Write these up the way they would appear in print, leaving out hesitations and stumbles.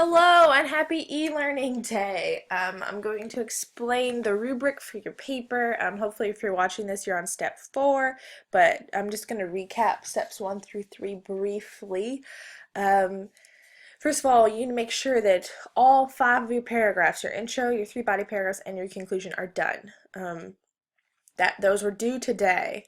Hello and happy e-learning day. I'm going to explain the rubric for your paper. Hopefully if you're watching this you're on step 4, but I'm just going to recap steps 1 through 3 briefly. First of all, you need to make sure that all 5 of your paragraphs, your intro, your 3 body paragraphs, and your conclusion are done. Those were due today.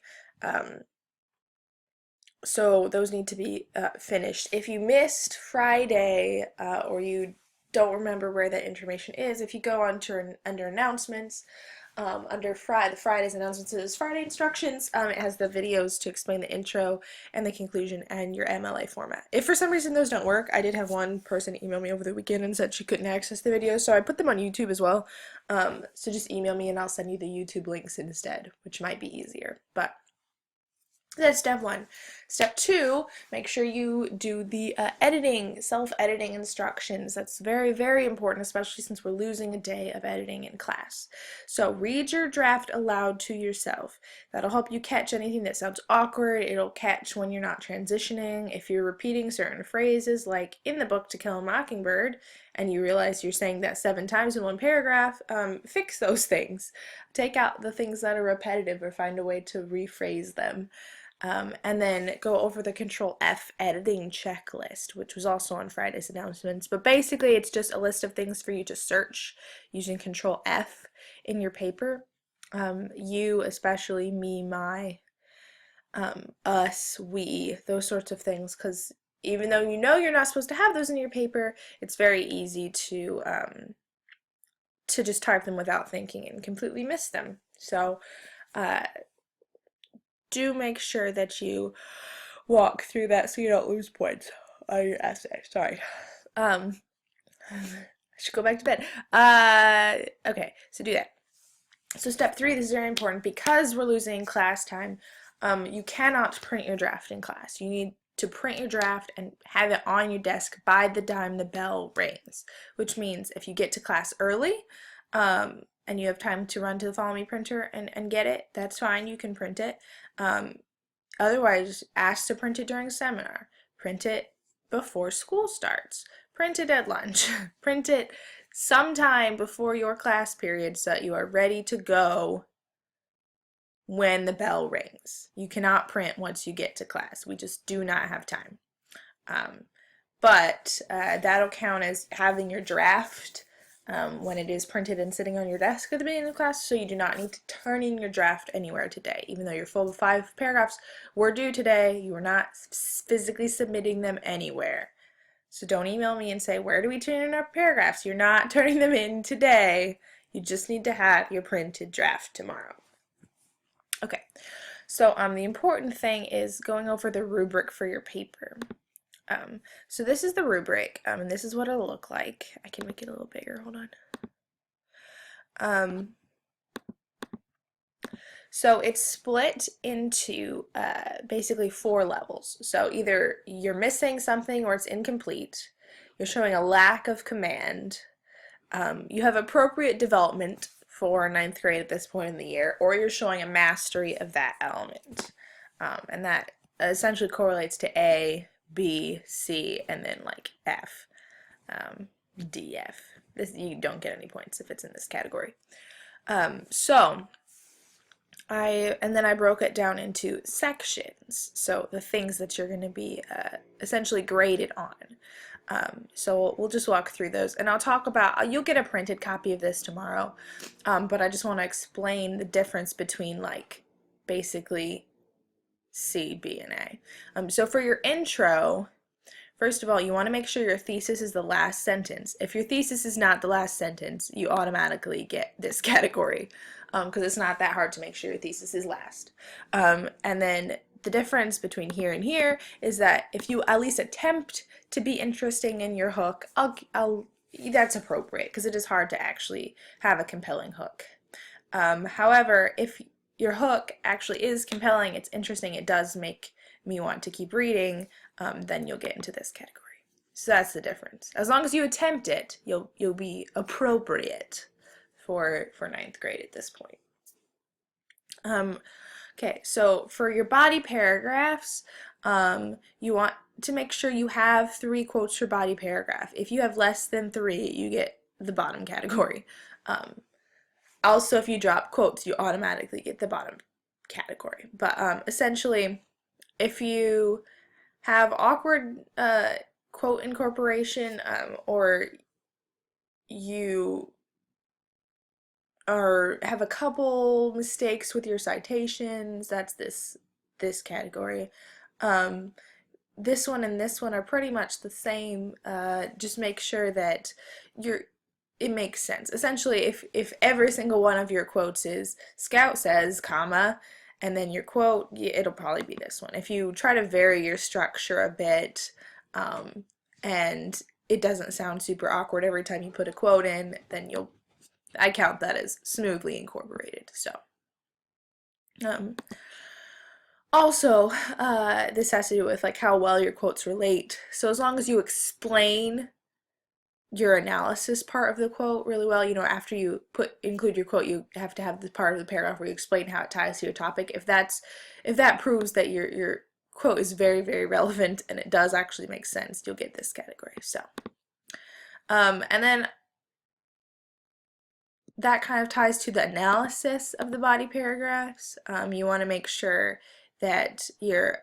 So those need to be finished. If you missed Friday or you don't remember where that information is, if you go under announcements, under the Friday's announcements, it is Friday instructions. It has the videos to explain the intro and the conclusion and your MLA format. If for some reason those don't work, I did have one person email me over the weekend and said she couldn't access the videos, so I put them on YouTube as well. So just email me and I'll send you the YouTube links instead, which might be easier. But that's step 1. Step 2, make sure you do the editing, self-editing instructions. That's very, very important, especially since we're losing a day of editing in class. So read your draft aloud to yourself. That'll help you catch anything that sounds awkward. It'll catch when you're not transitioning. If you're repeating certain phrases, like in the book To Kill a Mockingbird, and you realize you're saying that 7 times in one paragraph, fix those things. Take out the things that are repetitive or find a way to rephrase them. And then go over the Control F editing checklist, which was also on Friday's announcements. But basically, it's just a list of things for you to search using Control F in your paper. You, especially, me, my, us, we, those sorts of things. Because even though you know you're not supposed to have those in your paper, it's very easy to just type them without thinking and completely miss them. So, do make sure that you walk through that so you don't lose points on your essay. Sorry. I should go back to bed. Okay, so do that. So step 3, this is very important because we're losing class time. You cannot print your draft in class. You need to print your draft and have it on your desk by the time the bell rings, which means if you get to class early, and you have time to run to the Follow Me printer and get it, that's fine, you can print it. Otherwise, ask to print it during seminar. Print it before school starts. Print it at lunch. Print it sometime before your class period so that you are ready to go when the bell rings. You cannot print once you get to class. We just do not have time. But that'll count as having your draft when it is printed and sitting on your desk at the beginning of class, so you do not need to turn in your draft anywhere today. Even though you're full of 5 paragraphs were due today, you are not physically submitting them anywhere. So don't email me and say, where do we turn in our paragraphs? You're not turning them in today. You just need to have your printed draft tomorrow. Okay, so the important thing is going over the rubric for your paper. So this is the rubric, and this is what it'll look like. I can make it a little bigger, hold on. So it's split into basically 4 levels. So either you're missing something or it's incomplete, you're showing a lack of command, you have appropriate development for 9th grade at this point in the year, or you're showing a mastery of that element. And that essentially correlates to A, B, C, and then like F, D, F. You don't get any points if it's in this category. And then I broke it down into sections, so the things that you're going to be essentially graded on. So we'll just walk through those, and I'll talk about, you'll get a printed copy of this tomorrow, but I just want to explain the difference between like basically C, B, and A. So for your intro, first of all, you want to make sure your thesis is the last sentence. If your thesis is not the last sentence, you automatically get this category, because it's not that hard to make sure your thesis is last. And then the difference between here and here is that if you at least attempt to be interesting in your hook, that's appropriate, because it is hard to actually have a compelling hook. However, if your hook actually is compelling, it's interesting, it does make me want to keep reading, then you'll get into this category. So that's the difference. As long as you attempt it, you'll be appropriate for 9th grade at this point. Okay, so for your body paragraphs, You want to make sure you have 3 quotes per body paragraph. If you have less than 3, you get the bottom category. Also, if you drop quotes, you automatically get the bottom category. But essentially, if you have awkward quote incorporation, or you or have a couple mistakes with your citations, that's this category. This one and this one are pretty much the same. Just make sure that it makes sense. Essentially, if every single one of your quotes is Scout says, comma, and then your quote, it'll probably be this one. If you try to vary your structure a bit, and it doesn't sound super awkward every time you put a quote in, then I count that as smoothly incorporated. So, also, this has to do with like how well your quotes relate. So as long as you explain your analysis part of the quote really well, after you include your quote, you have to have the part of the paragraph where you explain how it ties to your topic. If that proves that your quote is very, very relevant and it does actually make sense, you'll get this category. So, and then that kind of ties to the analysis of the body paragraphs. You want to make sure that your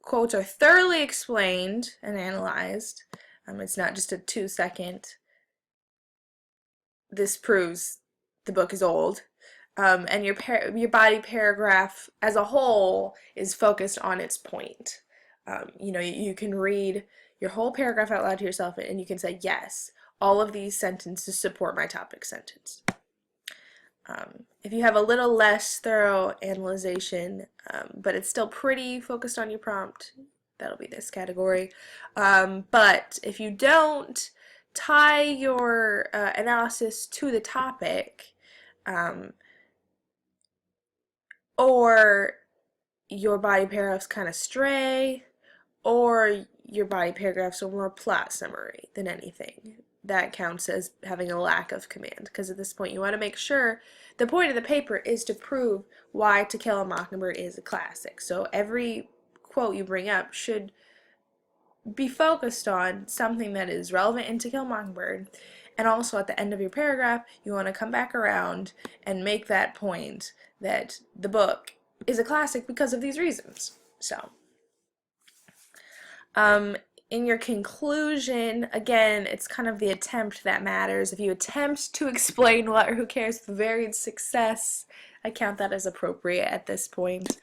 quotes are thoroughly explained and analyzed. It's not just a 2-second, this proves the book is old. And your body paragraph as a whole is focused on its point. You can read your whole paragraph out loud to yourself and you can say, yes, all of these sentences support my topic sentence. If you have a little less thorough analyzation, but it's still pretty focused on your prompt, that'll be this category. But if you don't tie your analysis to the topic, or your body paragraphs kind of stray, or your body paragraphs are more plot summary than anything, that counts as having a lack of command, because at this point you want to make sure the point of the paper is to prove why To Kill a Mockingbird is a classic. So every quote you bring up should be focused on something that is relevant in To Kill a Mockingbird, and also at the end of your paragraph you want to come back around and make that point that the book is a classic because of these reasons. So, in your conclusion, again, it's kind of the attempt that matters. If you attempt to explain what or who cares with varied success, I count that as appropriate at this point.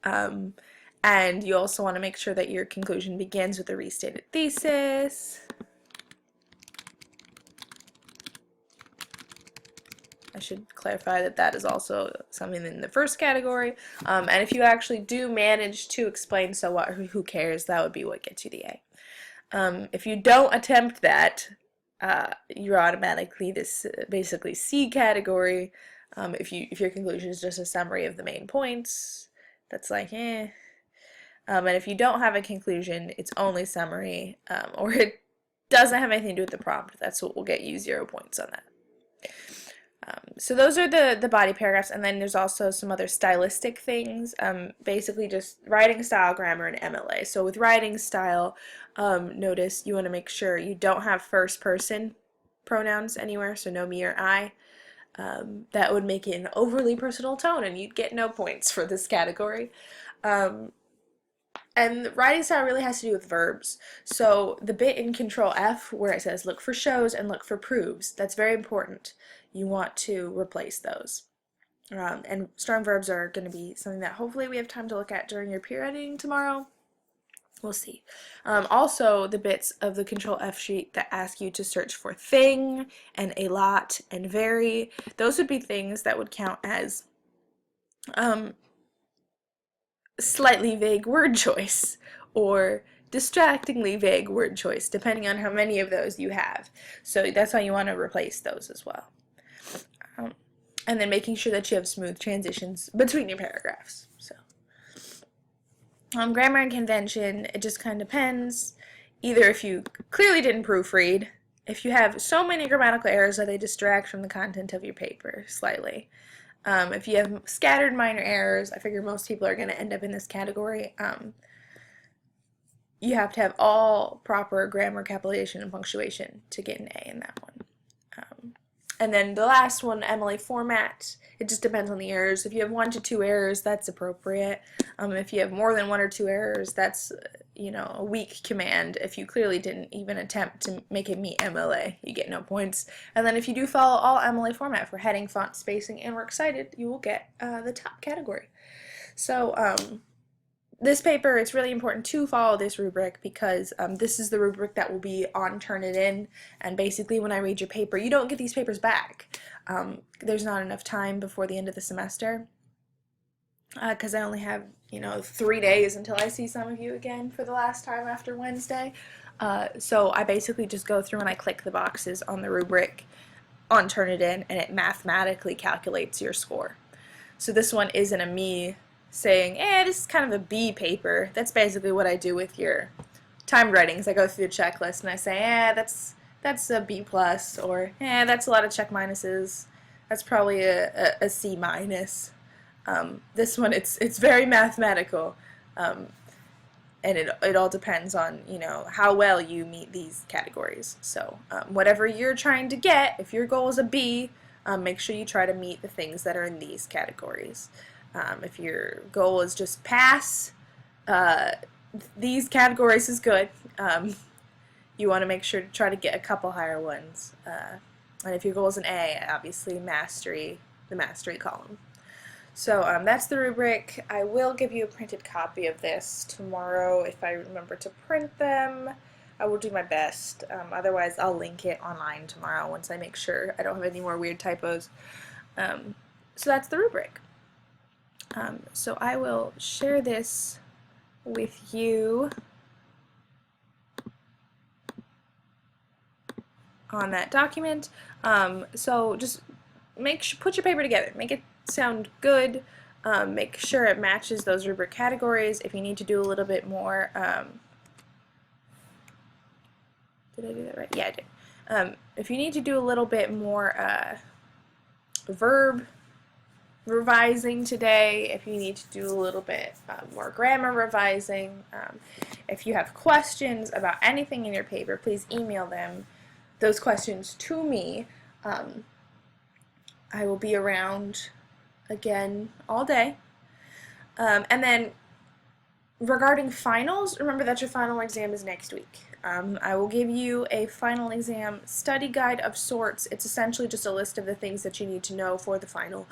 And you also want to make sure that your conclusion begins with a restated thesis. I should clarify that that is also something in the first category. And if you actually do manage to explain so what or who cares, that would be what gets you the A. If you don't attempt that, you're automatically this basically C category. If your conclusion is just a summary of the main points, that's like eh. And if you don't have a conclusion, it's only summary, or it doesn't have anything to do with the prompt, that's what will get you 0 points on that. So those are the body paragraphs, and then there's also some other stylistic things, basically just writing style, grammar, and MLA. So with writing style, notice you want to make sure you don't have first person pronouns anywhere, so no me or I. That would make it an overly personal tone and you'd get no points for this category. And writing style really has to do with verbs. So the bit in Control F where it says look for shows and look for proves, that's very important. You want to replace those. And strong verbs are going to be something that hopefully we have time to look at during your peer editing tomorrow. We'll see. Also, the bits of the Control F sheet that ask you to search for thing and a lot and very, those would be things that would count as slightly vague word choice or distractingly vague word choice, depending on how many of those you have. So that's why you want to replace those as well. And then making sure that you have smooth transitions between your paragraphs. So, grammar and convention, it just kind of depends. Either if you clearly didn't proofread, if you have so many grammatical errors that they distract from the content of your paper slightly. If you have scattered minor errors, I figure most people are going to end up in this category. you have to have all proper grammar, capitalization, and punctuation to get an A in that one. And then the last one, Emily format, it just depends on the errors. If you have 1 to 2 errors, that's appropriate. If you have more than 1 or 2 errors, that's, a weak command. If you clearly didn't even attempt to make it meet MLA, you get no points. And then if you do follow all MLA format for heading, font, spacing, and works cited, you will get the top category. So this paper, it's really important to follow this rubric because this is the rubric that will be on Turnitin, and basically when I read your paper, you don't get these papers back. There's not enough time before the end of the semester because I only have 3 days until I see some of you again for the last time after Wednesday. So I basically just go through and I click the boxes on the rubric on Turnitin, and it mathematically calculates your score. So this one isn't a me saying, this is kind of a B paper. That's basically what I do with your timed writings. I go through the checklist and I say, that's a B plus, or that's a lot of check minuses. That's probably a C minus. This one, it's very mathematical, and it all depends on how well you meet these categories. So whatever you're trying to get, if your goal is a B, make sure you try to meet the things that are in these categories. If your goal is just pass, these categories is good. You want to make sure to try to get a couple higher ones. And if your goal is an A, obviously mastery, the mastery column. So that's the rubric. I will give you a printed copy of this tomorrow if I remember to print them. I will do my best. Otherwise, I'll link it online tomorrow once I make sure I don't have any more weird typos. So that's the rubric. So I will share this with you on that document. So just put your paper together, make it sound good, make sure it matches those rubric categories. If you need to do a little bit more, did I do that right? Yeah, I did. If you need to do a little bit more verb revising today, if you need to do a little bit more grammar revising, if you have questions about anything in your paper, please email those questions to me. I will be around again all day. And then regarding finals, remember that your final exam is next week. I will give you a final exam study guide of sorts. It's essentially just a list of the things that you need to know for the final.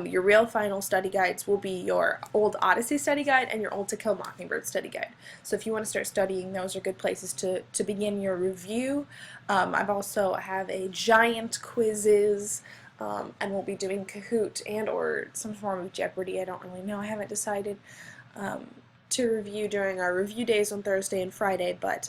Your real final study guides will be your Old Odyssey study guide and your Old To Kill Mockingbird study guide. So if you want to start studying, those are good places to begin your review. I've also have a giant quizzes, and we'll be doing Kahoot and or some form of Jeopardy. I don't really know. I haven't decided to review during our review days on Thursday and Friday, but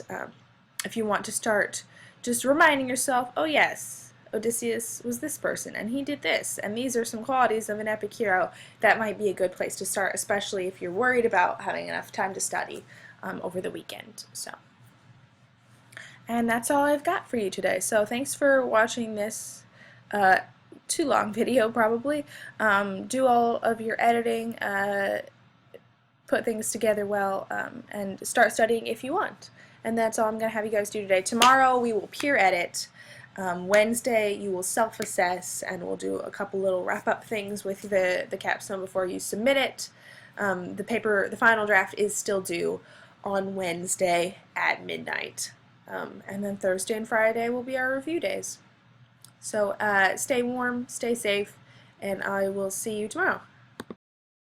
if you want to start just reminding yourself, oh yes, Odysseus was this person, and he did this, and these are some qualities of an epic hero, that might be a good place to start, especially if you're worried about having enough time to study over the weekend. And that's all I've got for you today. So thanks for watching this too long video, probably. Do all of your editing, put things together well, and start studying if you want. And that's all I'm going to have you guys do today. Tomorrow we will peer edit. Wednesday you will self-assess, and we'll do a couple little wrap-up things with the capstone before you submit it. The final draft is still due on Wednesday at midnight. And then Thursday and Friday will be our review days. So stay warm, stay safe, and I will see you tomorrow.